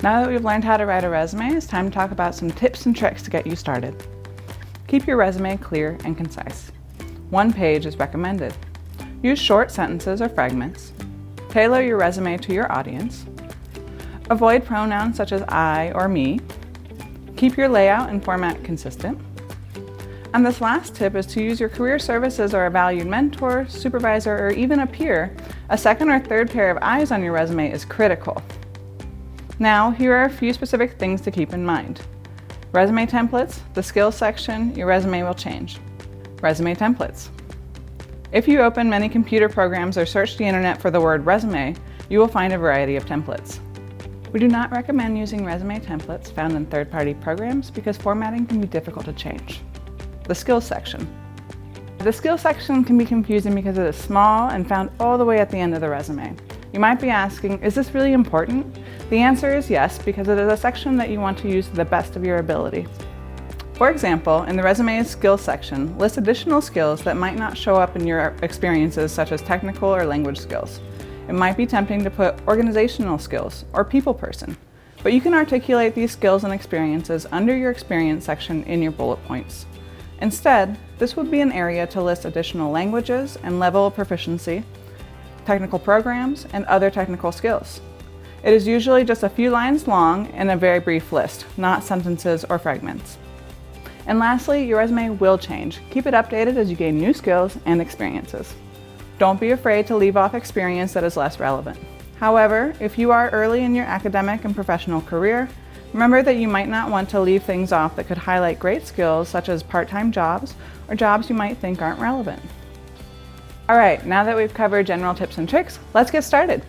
Now that we've learned how to write a resume, it's time to talk about some tips and tricks to get you started. Keep your resume clear and concise. One page is recommended. Use short sentences or fragments. Tailor your resume to your audience. Avoid pronouns such as I or me. Keep your layout and format consistent. And this last tip is to use your career services or a valued mentor, supervisor, or even a peer. A second or third pair of eyes on your resume is critical. Now, here are a few specific things to keep in mind. Resume templates, the skills section, your resume will change. Resume templates. If you open many computer programs or search the internet for the word resume, you will find a variety of templates. We do not recommend using resume templates found in third-party programs because formatting can be difficult to change. The skills section. The skills section can be confusing because it is small and found all the way at the end of the resume. You might be asking, is this really important? The answer is yes, because it is a section that you want to use to the best of your ability. For example, in the resume skills section, list additional skills that might not show up in your experiences, such as technical or language skills. It might be tempting to put organizational skills or people person, but you can articulate these skills and experiences under your experience section in your bullet points. Instead, this would be an area to list additional languages and level of proficiency, technical programs, and other technical skills. It is usually just a few lines long and a very brief list, not sentences or fragments. And lastly, your resume will change. Keep it updated as you gain new skills and experiences. Don't be afraid to leave off experience that is less relevant. However, if you are early in your academic and professional career, remember that you might not want to leave things off that could highlight great skills such as part-time jobs or jobs you might think aren't relevant. All right, now that we've covered general tips and tricks, let's get started.